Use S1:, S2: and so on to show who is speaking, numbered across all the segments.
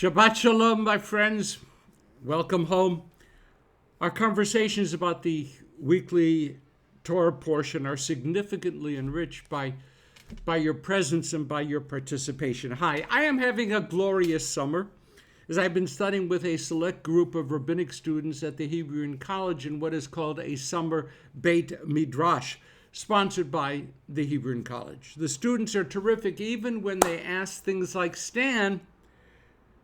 S1: Shabbat Shalom, my friends. Welcome home. Our conversations about the weekly Torah portion are significantly enriched by your presence and by your participation. Hi, I am having a glorious summer as I've been studying with a select group of rabbinic students at the Hebrew College in what is called a summer Beit Midrash, sponsored by the Hebrew College. The students are terrific, even when they ask things like, Stan,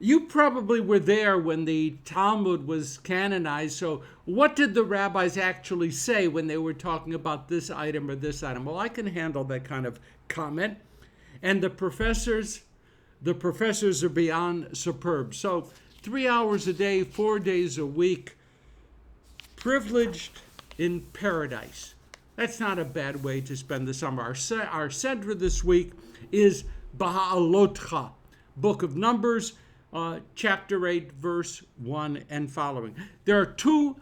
S1: you probably were there when the Talmud was canonized, so what did the rabbis actually say when they were talking about this item or this item? Well, I can handle that kind of comment. And the professors are beyond superb. So 3 hours a day, 4 days a week, privileged in paradise. That's not a bad way to spend the summer. Our Sedra this week is BeHa'alotecha, Book of Numbers, chapter 8, verse 1 and following. There are two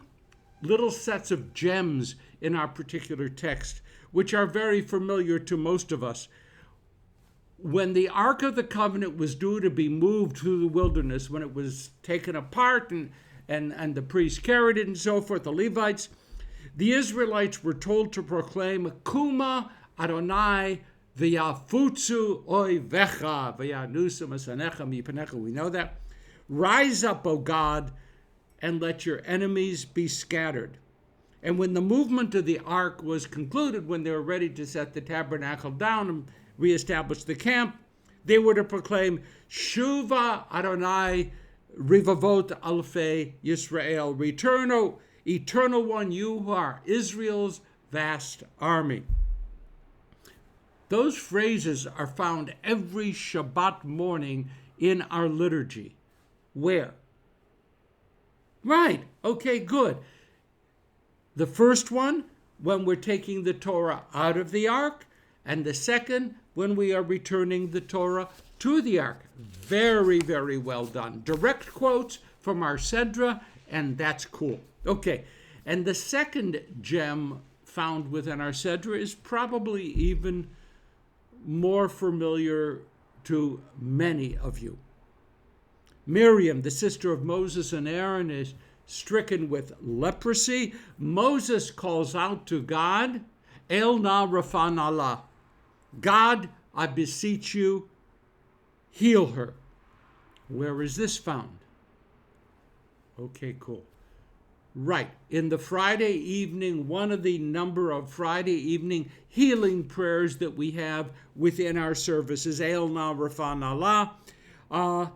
S1: little sets of gems in our particular text, which are very familiar to most of us. When the Ark of the Covenant was due to be moved through the wilderness, when it was taken apart and the priests carried it and so forth, the Levites, the Israelites were told to proclaim, Kuma Adonai V'yafutzu oivecha v'yanusu masanecha mipanecha. We know that. Rise up, O God, and let your enemies be scattered. And when the movement of the ark was concluded, when they were ready to set the tabernacle down and reestablish the camp, they were to proclaim, Shuva Adonai Rivavot Alfei Yisrael. Return, O Eternal One, you who are Israel's vast army. Those phrases are found every Shabbat morning in our liturgy. Where? Right. Okay, good. The first one, when we're taking the Torah out of the ark, and the second, when we are returning the Torah to the ark. Very, very well done. Direct quotes from our Sedra, and that's cool. Okay, and the second gem found within our Sedra is probably even more familiar to many of you. Miriam, the sister of Moses and Aaron, is stricken with leprosy. Moses calls out to God, El na rafan Allah. God, I beseech you, heal her. Where is this found? Okay, cool. Right, in the Friday evening, one of the number of Friday evening healing prayers that we have within our services, El Na Rafan Allah.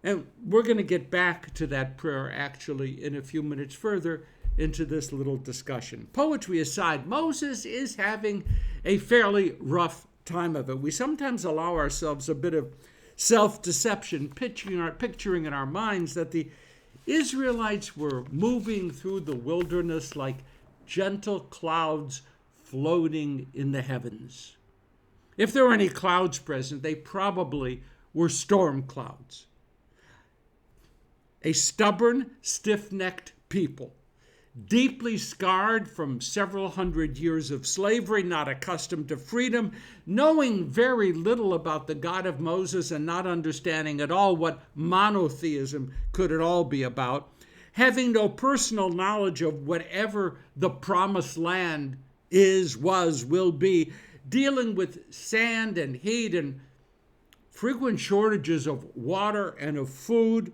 S1: And we're going to get back to that prayer actually in a few minutes further into this little discussion. Poetry aside, Moses is having a fairly rough time of it. We sometimes allow ourselves a bit of self-deception, picturing in our minds that the Israelites were moving through the wilderness like gentle clouds floating in the heavens. If there were any clouds present, they probably were storm clouds. A stubborn, stiff-necked people, deeply scarred from several hundred years of slavery, not accustomed to freedom, knowing very little about the God of Moses and not understanding at all what monotheism could at all be about, having no personal knowledge of whatever the promised land is, was, will be, dealing with sand and heat and frequent shortages of water and of food,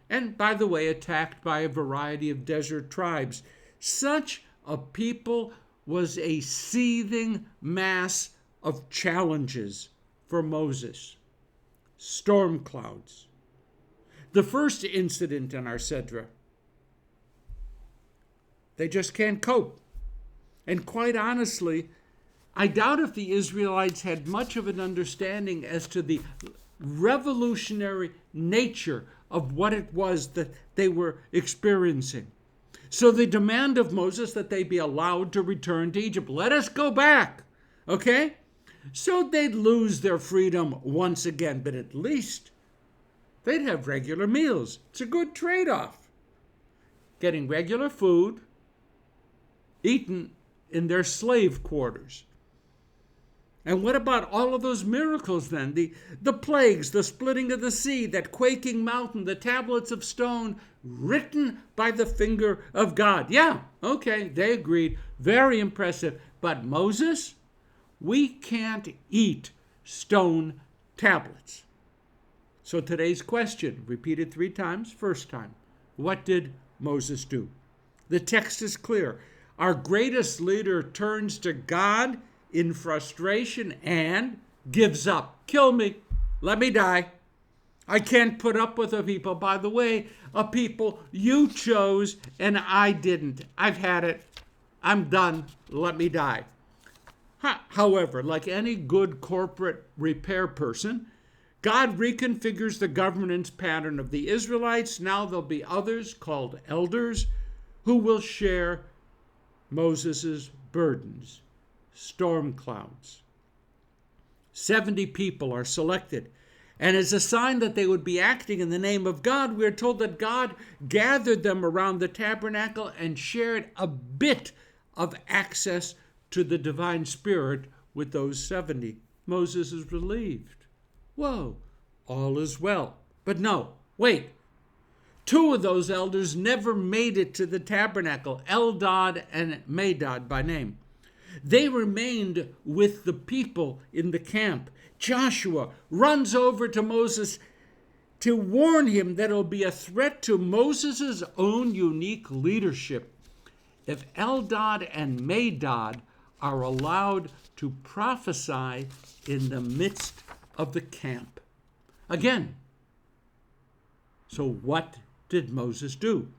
S1: and, by the way, attacked by a variety of desert tribes. Such a people was a seething mass of challenges for Moses. Storm clouds. The first incident in our Sedra. They just can't cope. And quite honestly, I doubt if the Israelites had much of an understanding as to the revolutionary nature of what it was that they were experiencing. So the demand of Moses that they be allowed to return to Egypt. Let us go back, okay? So they'd lose their freedom once again, but at least they'd have regular meals. It's a good trade-off. Getting regular food, eaten in their slave quarters. And what about all of those miracles then? The plagues, the splitting of the sea, that quaking mountain, the tablets of stone written by the finger of God. Yeah, okay, they agreed. Very impressive. But Moses, we can't eat stone tablets. So today's question, repeated 3 times, first time. What did Moses do? The text is clear. Our greatest leader turns to God in frustration and gives up. Kill me. Let me die. I can't put up with a people, by the way, a people you chose and I didn't. I've had it. I'm done. Let me die. However, like any good corporate repair person, God reconfigures the governance pattern of the Israelites. Now there'll be others called elders who will share Moses' burdens. Storm clouds. 70 people are selected. And as a sign that they would be acting in the name of God, we are told that God gathered them around the tabernacle and shared a bit of access to the divine spirit with those 70. Moses is relieved. Whoa, all is well. But no, wait. 2 of those elders never made it to the tabernacle, Eldad and Medad by name. They remained with the people in the camp. Joshua runs over to Moses to warn him that it'll be a threat to Moses' own unique leadership if Eldad and Medad are allowed to prophesy in the midst of the camp. Again, so what did Moses do?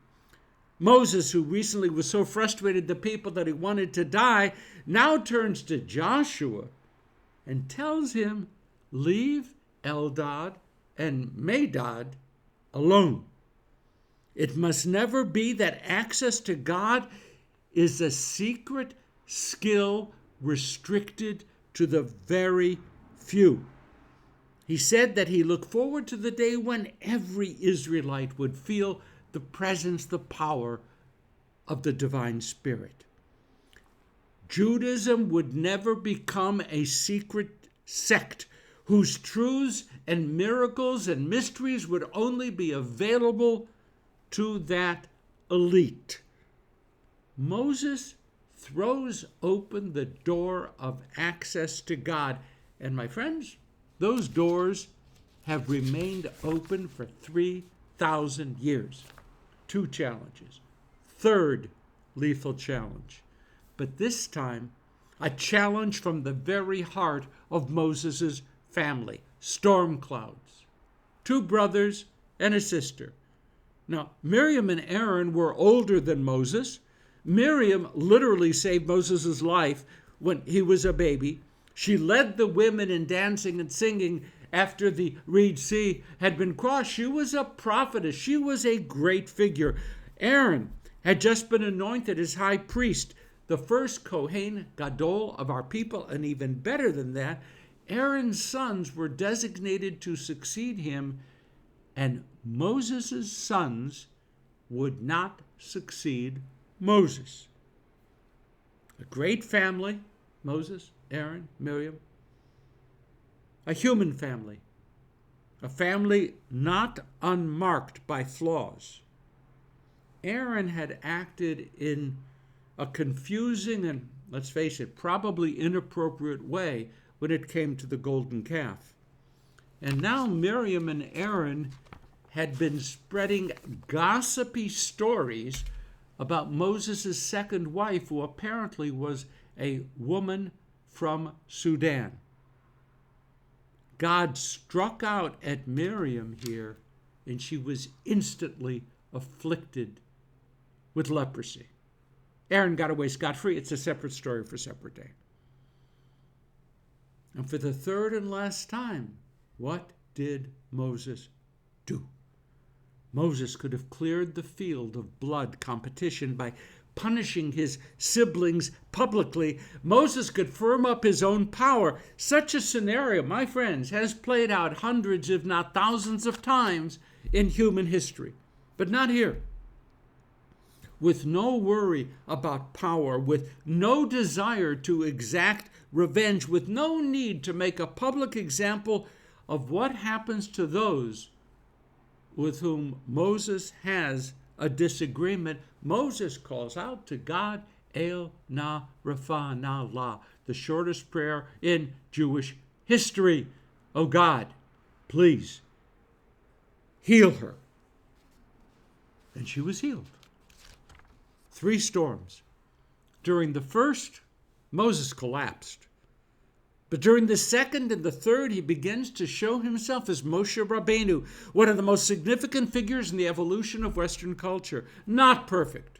S1: Moses, who recently was so frustrated with the people that he wanted to die, now turns to Joshua and tells him, leave Eldad and Medad alone. It must never be that access to God is a secret skill restricted to the very few. He said that he looked forward to the day when every Israelite would feel the presence, the power of the divine spirit. Judaism would never become a secret sect whose truths and miracles and mysteries would only be available to that elite. Moses throws open the door of access to God. And my friends, those doors have remained open for 3,000 years. 2 challenges. 3rd lethal challenge. But this time, a challenge from the very heart of Moses' family. Storm clouds. 2 brothers and a sister. Now, Miriam and Aaron were older than Moses. Miriam literally saved Moses' life when he was a baby. She led the women in dancing and singing after the Red Sea had been crossed. She was a prophetess. She was a great figure. Aaron had just been anointed as high priest, the first Kohen Gadol of our people, and even better than that, Aaron's sons were designated to succeed him, and Moses' sons would not succeed Moses. A great family, Moses, Aaron, Miriam. A human family. A family not unmarked by flaws. Aaron had acted in a confusing and, let's face it, probably inappropriate way when it came to the golden calf. And now Miriam and Aaron had been spreading gossipy stories about Moses' second wife, who apparently was a woman from Sudan. God struck out at Miriam here, and she was instantly afflicted with leprosy. Aaron got away scot-free. It's a separate story for a separate day. And for the 3rd and last time, what did Moses do? Moses could have cleared the field of blood competition by punishing his siblings publicly. Moses could firm up his own power. Such a scenario, my friends, has played out hundreds, if not thousands of times in human history. But not here. With no worry about power, with no desire to exact revenge with no need to make a public example of what happens to those with whom Moses has a disagreement. Moses calls out to God, El na rafa na la, the shortest prayer in Jewish history. Oh God, please heal her. And she was healed. 3 storms. During the first, Moses collapsed. But during the second and the third, he begins to show himself as Moshe Rabbeinu, one of the most significant figures in the evolution of Western culture. Not perfect.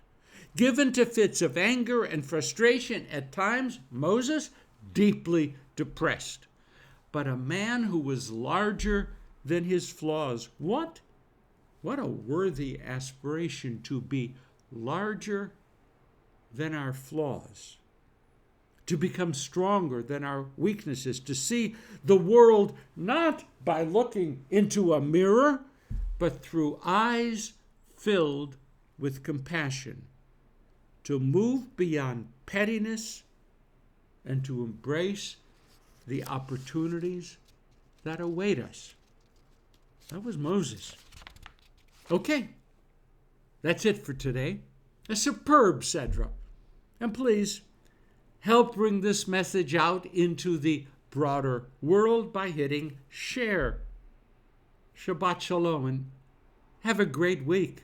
S1: Given to fits of anger and frustration at times, Moses deeply depressed. But a man who was larger than his flaws. What a worthy aspiration, to be larger than our flaws, to become stronger than our weaknesses, to see the world not by looking into a mirror, but through eyes filled with compassion, to move beyond pettiness and to embrace the opportunities that await us. That was Moses. Okay, that's it for today. A superb Sedra. And please help bring this message out into the broader world by hitting share. Shabbat Shalom, and have a great week.